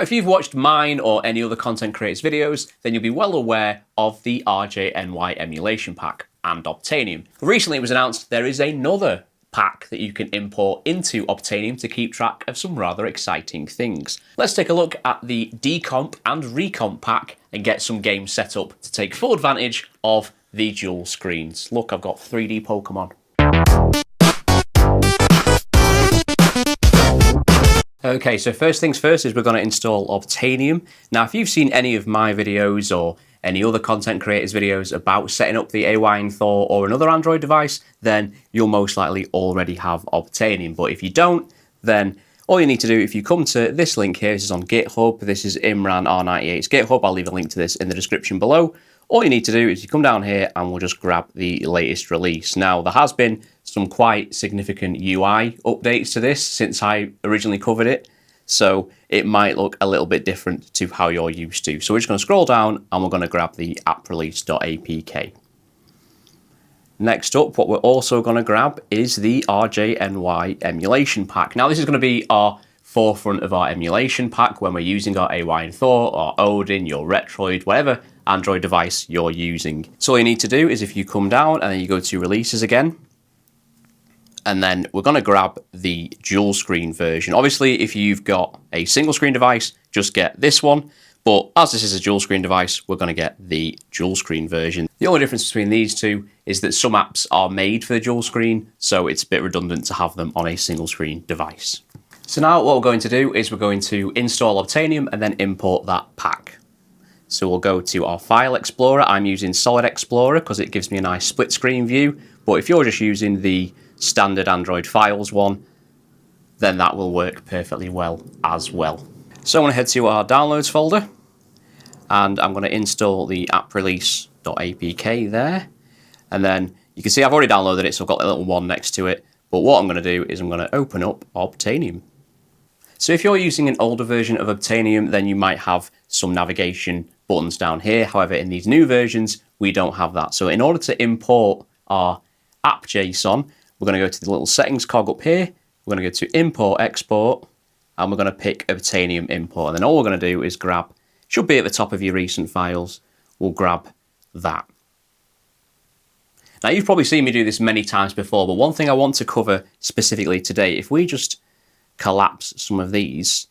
If you've watched mine or any other content creators' videos, then you'll be well aware of the RJNY emulation pack and OBTAINIUM. Recently it was announced there is another pack that you can import into OBTAINIUM to keep track of some rather exciting things. Let's take a look at the Decomp and Recomp pack and get some games set up to take full advantage of the dual screens. Look, I've got 3D Pokemon. Okay, so first things first is we're going to install OBTAINIUM. Now, if you've seen any of my videos or any other content creators' videos about setting up the AYN Thor or another Android device, then you'll most likely already have OBTAINIUM. But if you don't, then all you need to do, if you come to this link here, this is on GitHub, this is Imran R98's GitHub, I'll leave a link to this in the description below. All you need to do is you come down here and we'll just grab the latest release. Now, there has been some quite significant UI updates to this since I originally covered it, so it might look a little bit different to how you're used to. So we're just going to scroll down and we're going to grab the apprelease.apk. Next up, what we're also going to grab is the RJNY emulation pack. Now, this is going to be our forefront of our emulation pack when we're using our AYN Thor or Odin, your Retroid, whatever Android device you're using. So all you need to do is if you come down and then you go to releases again, and then we're going to grab the dual screen version. Obviously, if you've got a single screen device, just get this one. But as this is a dual screen device, we're going to get the dual screen version. The only difference between these two is that some apps are made for the dual screen, so it's a bit redundant to have them on a single screen device. So now what we're going to do is we're going to install OBTAINIUM and then import that pack. So we'll go to our File Explorer. I'm using Solid Explorer because it gives me a nice split screen view. But if you're just using the standard Android files one, then that will work perfectly well as well. So I'm going to head to our downloads folder and I'm going to install the apprelease.apk there. And then you can see I've already downloaded it, so I've got a little one next to it. But what I'm going to do is I'm going to open up OBTAINIUM. So if you're using an older version of OBTAINIUM, then you might have some navigation buttons down here. However, in these new versions, we don't have that. So in order to import our app.json, we're going to go to the little settings cog up here. We're going to go to import, export, and we're going to pick OBTAINIUM import. And then all we're going to do is grab, should be at the top of your recent files, we'll grab that. Now, you've probably seen me do this many times before, but one thing I want to cover specifically today, if we just collapse some of these.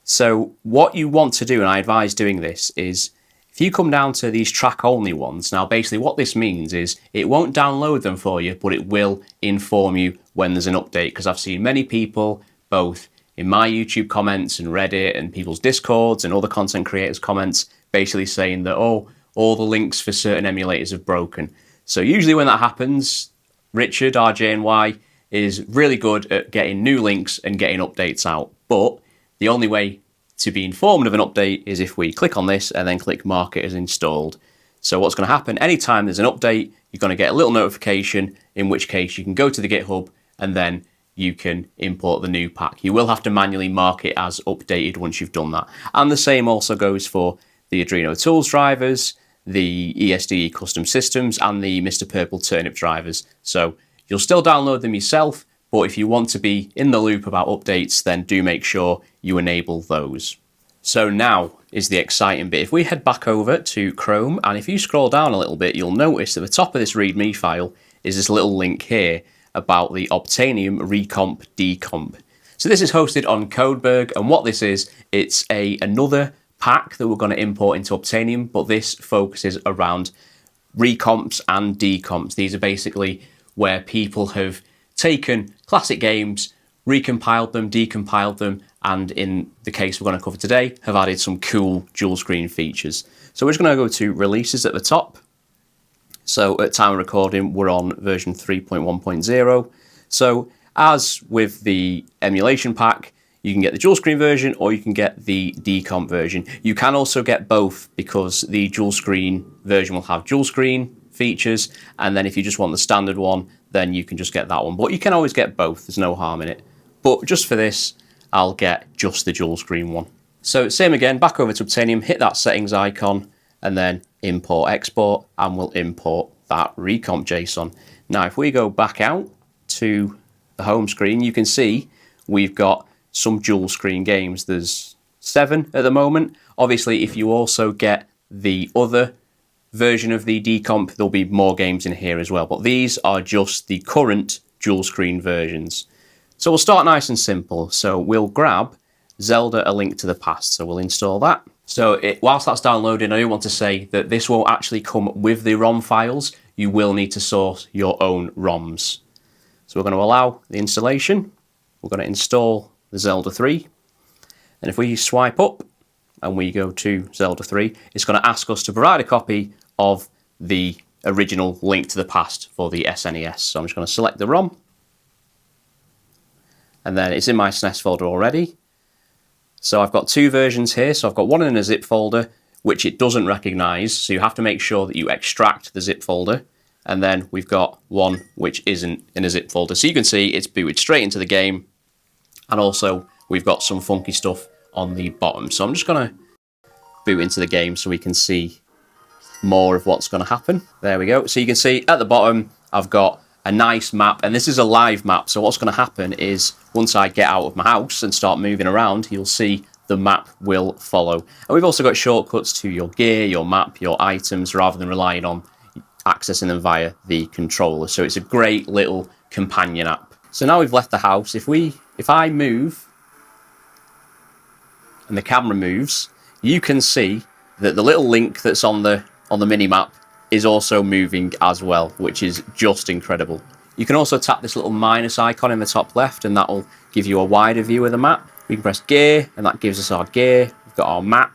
So what you want to do, and I advise doing this, is if you come down to these track-only ones, now basically what this means is it won't download them for you, but it will inform you when there's an update, because I've seen many people, both in my YouTube comments and Reddit and people's Discords and other content creators' comments, basically saying that, oh, all the links for certain emulators have broken. So usually when that happens, Richard, RJNY, is really good at getting new links and getting updates out. But the only way to be informed of an update is if we click on this and then click mark it as installed. So what's going to happen, anytime there's an update, you're going to get a little notification, in which case you can go to the GitHub and then you can import the new pack. You will have to manually mark it as updated once you've done that. And the same also goes for the Arduino Tools drivers, the ESDE custom systems, and the Mr. Purple Turnip drivers. So you'll still download them yourself, but if you want to be in the loop about updates, then do make sure you enable those. So now is the exciting bit. If we head back over to Chrome, and if you scroll down a little bit, you'll notice at the top of this README file is this little link here about the OBTAINIUM Recomp Decomp. So this is hosted on Codeberg, and what this is, it's another pack that we're going to import into OBTAINIUM, but this focuses around recomps and decomps. These are basically where people have taken classic games, recompiled them, decompiled them, and in the case we're going to cover today, have added some cool dual screen features. So we're just going to go to releases at the top. So at time of recording, we're on version 3.1.0. So as with the emulation pack, you can get the dual screen version or you can get the decomp version. You can also get both, because the dual screen version will have dual screen features, and then if you just want the standard one, then you can just get that one. But you can always get both, there's no harm in it. But just for this, I'll get just the dual screen one. So same again, back over to OBTAINIUM, hit that settings icon, and then import, export, and we'll import that recomp JSON. Now, if we go back out to the home screen, you can see we've got some dual screen games. There's 7 at the moment. Obviously, if you also get the other version of the Decomp, there'll be more games in here as well. But these are just the current dual screen versions. So we'll start nice and simple. So we'll grab Zelda: A Link to the Past. So we'll install that. So whilst that's downloading, I do want to say that this won't actually come with the ROM files. You will need to source your own ROMs. So we're going to allow the installation. We're going to install the Zelda 3. And if we swipe up and we go to Zelda 3, it's going to ask us to provide a copy of the original Link to the Past for the SNES. So I'm just going to select the ROM. And then it's in my SNES folder already. So I've got 2 versions here. So I've got one in a zip folder, which it doesn't recognize. So you have to make sure that you extract the zip folder. And then we've got one which isn't in a zip folder. So you can see it's booted straight into the game. And also we've got some funky stuff on the bottom. So I'm just going to boot into the game so we can see more of what's going to happen. There we go. So you can see at the bottom, I've got a nice map, and this is a live map. So what's going to happen is once I get out of my house and start moving around, you'll see the map will follow. And we've also got shortcuts to your gear, your map, your items, rather than relying on accessing them via the controller. So it's a great little companion app. So now we've left the house. If I move and the camera moves, you can see that the little link that's on the mini map is also moving as well, which is just incredible. You can also tap this little minus icon in the top left, and that will give you a wider view of the map. We can press gear, and that gives us our gear. We've got our map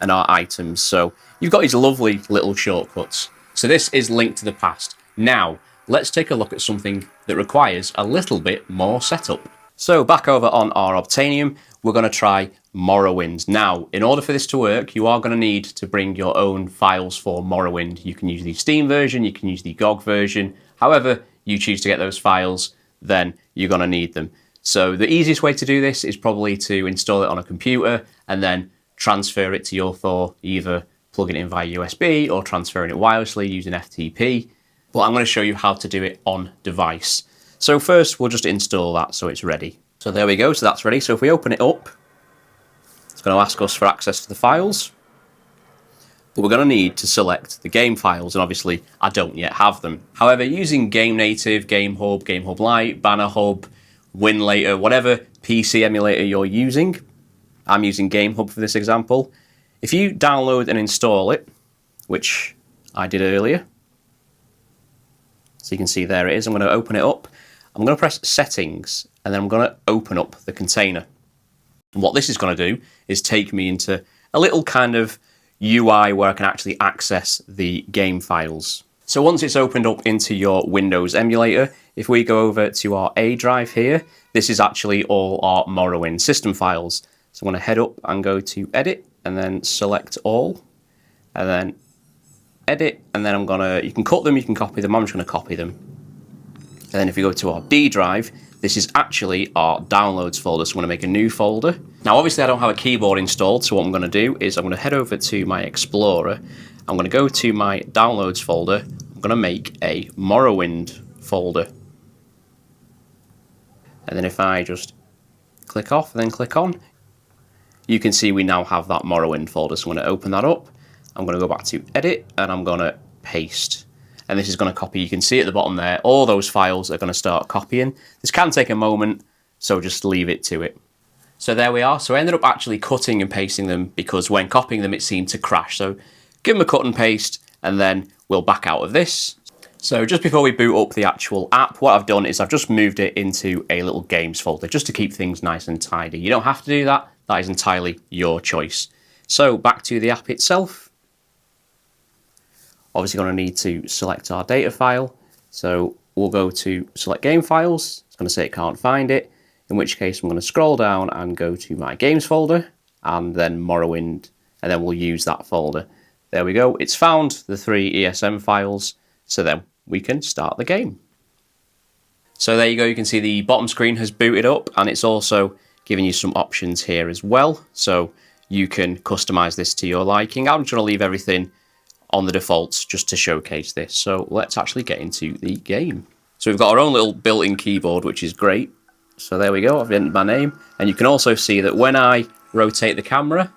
and our items. So you've got these lovely little shortcuts. So this is Link to the Past. Now, let's take a look at something that requires a little bit more setup. So back over on our OBTAINIUM, we're going to try Morrowind. Now, in order for this to work, you are going to need to bring your own files for Morrowind. You can use the Steam version, you can use the GOG version. However you choose to get those files, then you're going to need them. So the easiest way to do this is probably to install it on a computer and then transfer it to your Thor, either plugging it in via USB or transferring it wirelessly using FTP. But I'm going to show you how to do it on device. So first, we'll just install that so it's ready. So there we go, so that's ready. So if we open it up, it's going to ask us for access to the files. But we're going to need to select the game files, and obviously I don't yet have them. However, using Game Native, Game Hub Lite, Banner Hub, Winlater, whatever PC emulator you're using, I'm using Game Hub for this example. If you download and install it, which I did earlier, so you can see there it is, I'm going to open it up. I'm going to press Settings, and then I'm going to open up the container. And what this is going to do is take me into a little kind of UI where I can actually access the game files. So once it's opened up into your Windows emulator, if we go over to our A drive here, this is actually all our Morrowind system files. So I'm going to head up and go to Edit, and then select all, and then Edit, and then you can cut them, you can copy them. I'm just going to copy them. And then if we go to our D drive, this is actually our downloads folder, so I'm going to make a new folder. Now obviously I don't have a keyboard installed, so what I'm going to do is I'm going to head over to my Explorer, I'm going to go to my downloads folder, I'm going to make a Morrowind folder. And then if I just click off and then click on, you can see we now have that Morrowind folder. So I'm going to open that up, I'm going to go back to Edit, and I'm going to paste. And this is going to copy. You can see at the bottom there, all those files are going to start copying. This can take a moment, so just leave it to it. So there we are. So I ended up actually cutting and pasting them because when copying them, it seemed to crash. So give them a cut and paste, and then we'll back out of this. So just before we boot up the actual app, what I've done is I've just moved it into a little games folder just to keep things nice and tidy. You don't have to do that. That is entirely your choice. So back to the app itself. Obviously going to need to select our data file. So we'll go to select game files. It's going to say it can't find it, in which case I'm going to scroll down and go to my games folder and then Morrowind, and then we'll use that folder. There we go. It's found the 3 ESM files. So then we can start the game. So there you go. You can see the bottom screen has booted up, and it's also giving you some options here as well. So you can customize this to your liking. I'm just going to leave everything on the defaults just to showcase this. So let's actually get into the game. So we've got our own little built-in keyboard, which is great. So there we go, I've entered my name. And you can also see that when I rotate the camera,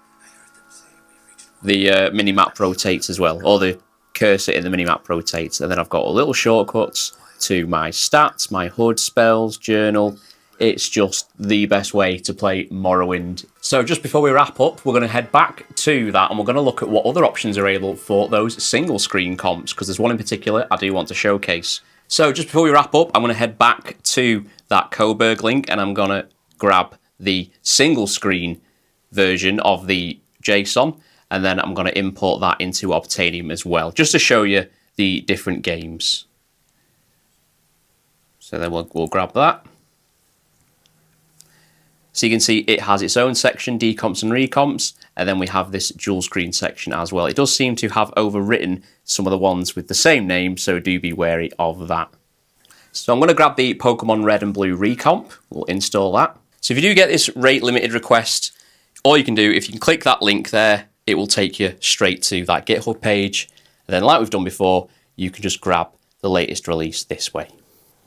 the minimap rotates as well, or the cursor in the minimap rotates. And then I've got little shortcuts to my stats, my HUD, spells, journal. It's just the best way to play Morrowind. So just before we wrap up, we're going to head back to that and we're going to look at what other options are available for those single screen comps, because there's one in particular I do want to showcase. So just before we wrap up, I'm going to head back to that Coburg link and I'm going to grab the single screen version of the JSON, and then I'm going to import that into OBTAINIUM as well, just to show you the different games. So then we'll grab that. So you can see it has its own section, decomps and recomps, and then we have this dual screen section as well. It does seem to have overwritten some of the ones with the same name, so do be wary of that. So I'm going to grab the Pokemon Red and Blue Recomp. We'll install that. So if you do get this rate limited request, all you can do, if you can click that link there, it will take you straight to that GitHub page. And then like we've done before, you can just grab the latest release this way.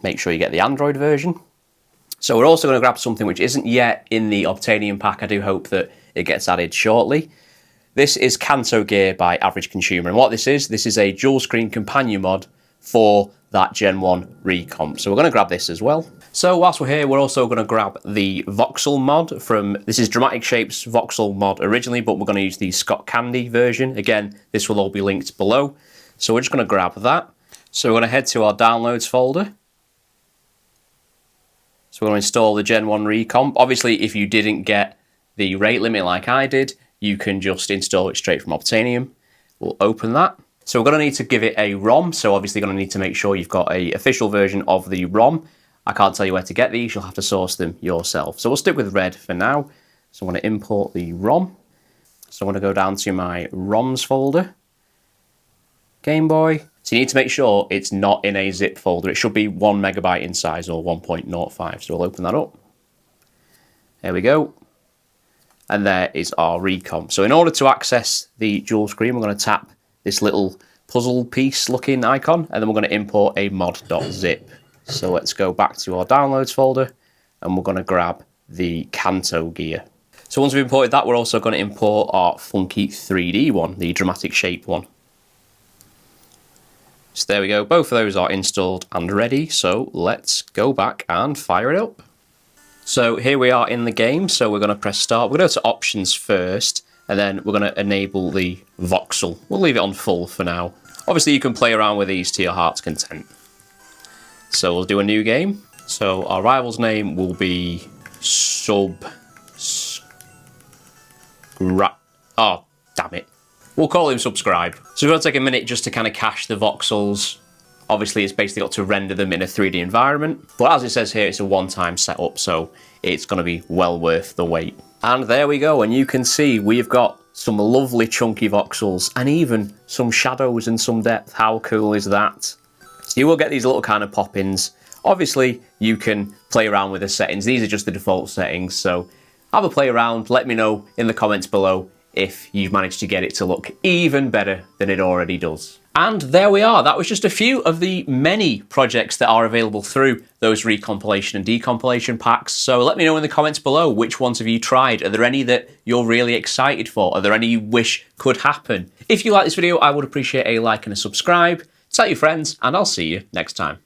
Make sure you get the Android version. So we're also going to grab something which isn't yet in the OBTAINIUM pack. I do hope that it gets added shortly. This is KANTO-GEAR by Average Consumer. And what this is a dual screen companion mod for that Gen 1 Recomp. So we're going to grab this as well. So whilst we're here, we're also going to grab the Voxel mod from, this is Dramatic Shapes Voxel mod originally, but we're going to use the Scott Candy version. Again, this will all be linked below. So we're just going to grab that. So we're going to head to our downloads folder. So we're going to install the Gen 1 Recomp. Obviously, if you didn't get the rate limit like I did, you can just install it straight from OBTAINIUM. We'll open that. So we're going to need to give it a ROM. So obviously going to need to make sure you've got an official version of the ROM. I can't tell you where to get these. You'll have to source them yourself. So we'll stick with Red for now. So I'm going to import the ROM. So I'm going to go down to my ROMs folder. Game Boy. So you need to make sure it's not in a zip folder. It should be 1 megabyte in size or 1.05. So we'll open that up. There we go. And there is our Recomp. So in order to access the dual screen, we're going to tap this little puzzle piece looking icon, and then we're going to import a mod.zip. So let's go back to our downloads folder and we're going to grab the KANTO-GEAR. So once we've imported that, we're also going to import our funky 3D one, the dramatic shape one. So there we go, both of those are installed and ready, so let's go back and fire it up. So here we are in the game, so we're going to press start. We're going to go to options first, and then we're going to enable the voxel. We'll leave it on full for now. Obviously you can play around with these to your heart's content. So we'll do a new game. So our rival's name will be Oh, damn it. We'll call him Subscribe. So we're going to take a minute just to kind of cache the voxels. Obviously, it's basically got to render them in a 3D environment. But as it says here, it's a one-time setup, so it's going to be well worth the wait. And there we go, and you can see we've got some lovely chunky voxels and even some shadows and some depth. How cool is that? So you will get these little kind of pop-ins. Obviously, you can play around with the settings. These are just the default settings, so have a play around. Let me know in the comments below if you've managed to get it to look even better than it already does. And there we are. That was just a few of the many projects that are available through those recompilation and decompilation packs. So let me know in the comments below, which ones have you tried? Are there any that you're really excited for? Are there any you wish could happen? If you like this video, I would appreciate a like and a subscribe. Tell your friends, and I'll see you next time.